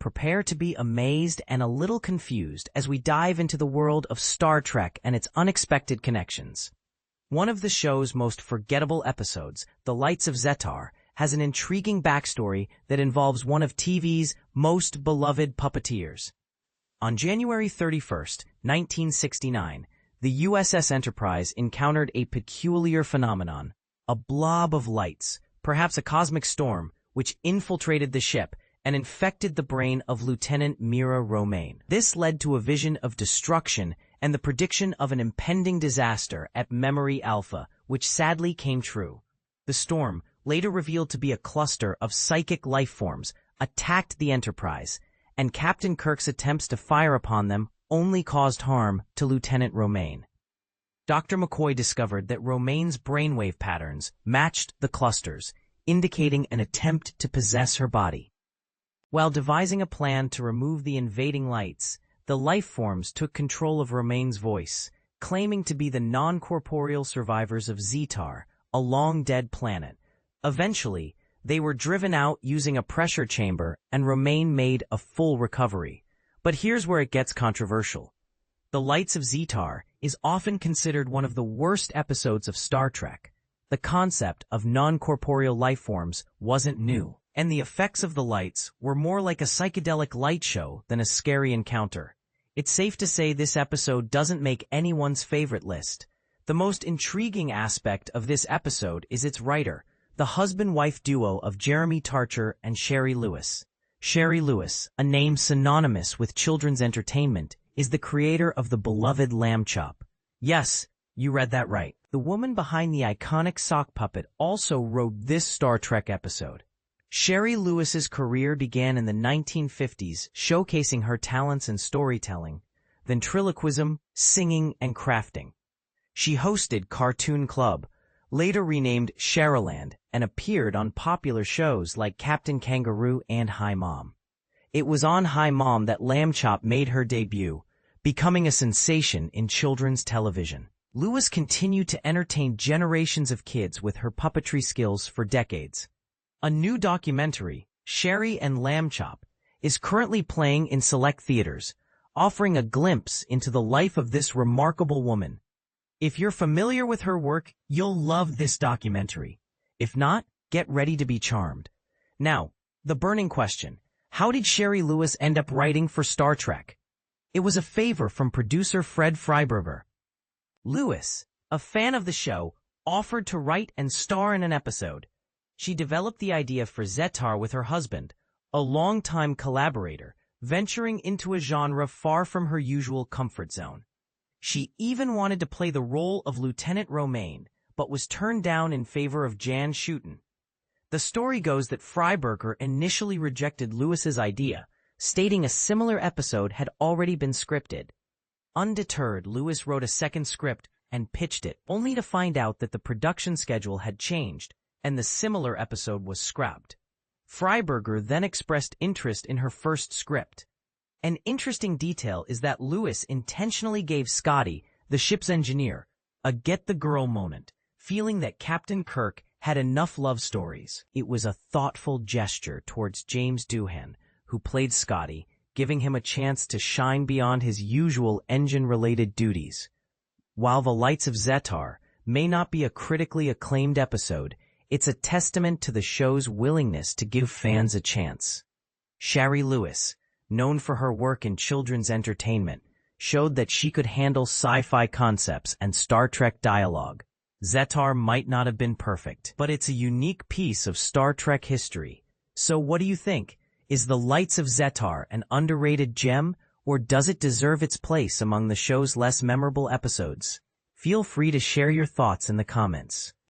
prepare to be amazed and a little confused as we dive into the world of Star Trek and its unexpected connections. One of the show's most forgettable episodes, The Lights of Zetar, has an intriguing backstory that involves one of TV's most beloved puppeteers. On January 31st, 1969, the USS Enterprise encountered a peculiar phenomenon, a blob of lights, perhaps a cosmic storm, which infiltrated the ship and infected the brain of Lieutenant Mira Romaine. This led to a vision of destruction and the prediction of an impending disaster at Memory Alpha, which sadly came true. The storm, later revealed to be a cluster of psychic life forms, attacked the Enterprise, and Captain Kirk's attempts to fire upon them only caused harm to Lieutenant Romaine. Dr. McCoy discovered that Romaine's brainwave patterns matched the clusters, indicating an attempt to possess her body. While devising a plan to remove the invading lights, the life forms took control of Romaine's voice, claiming to be the non-corporeal survivors of Zetar, a long-dead planet. Eventually, they were driven out using a pressure chamber, and Romaine made a full recovery. But here's where it gets controversial. The Lights of Zetar is often considered one of the worst episodes of Star Trek. The concept of non-corporeal life forms wasn't new, and the effects of the lights were more like a psychedelic light show than a scary encounter. It's safe to say this episode doesn't make anyone's favorite list. The most intriguing aspect of this episode is its writer, the husband-wife duo of Jeremy Tarcher and Shari Lewis. Shari Lewis, a name synonymous with children's entertainment, is the creator of the beloved Lamb Chop. Yes, you read that right. The woman behind the iconic sock puppet also wrote this Star Trek episode. Shari Lewis's career began in the 1950s, showcasing her talents in storytelling, ventriloquism, singing, and crafting. She hosted Kartoon Klub, later renamed Shariland, and appeared on popular shows like Captain Kangaroo and Hi Mom. It was on Hi Mom that Lamb Chop made her debut, becoming a sensation in children's television. Lewis continued to entertain generations of kids with her puppetry skills for decades. A new documentary, Shari and Lamb Chop, is currently playing in select theaters, offering a glimpse into the life of this remarkable woman. If you're familiar with her work, you'll love this documentary. If not, get ready to be charmed. Now, the burning question: how did Shari Lewis end up writing for Star Trek? It was a favor from producer Fred Freiberger. Lewis, a fan of the show, offered to write and star in an episode. She developed the idea for Zetar with her husband, a longtime collaborator, venturing into a genre far from her usual comfort zone. She even wanted to play the role of Lieutenant Romaine, but was turned down in favor of Jan Schutten. The story goes that Freiberger initially rejected Lewis's idea, stating a similar episode had already been scripted. Undeterred, Lewis wrote a second script and pitched it, only to find out that the production schedule had changed, and the similar episode was scrapped. Freiberger then expressed interest in her first script. An interesting detail is that Lewis intentionally gave Scotty, the ship's engineer, a get-the-girl moment, feeling that Captain Kirk had enough love stories. It was a thoughtful gesture towards James Doohan, who played Scotty, giving him a chance to shine beyond his usual engine-related duties. While The Lights of Zetar may not be a critically acclaimed episode, it's a testament to the show's willingness to give fans a chance. Shari Lewis, known for her work in children's entertainment, showed that she could handle sci-fi concepts and Star Trek dialogue. Zetar might not have been perfect, but it's a unique piece of Star Trek history. So what do you think? Is The Lights of Zetar an underrated gem, or does it deserve its place among the show's less memorable episodes? Feel free to share your thoughts in the comments.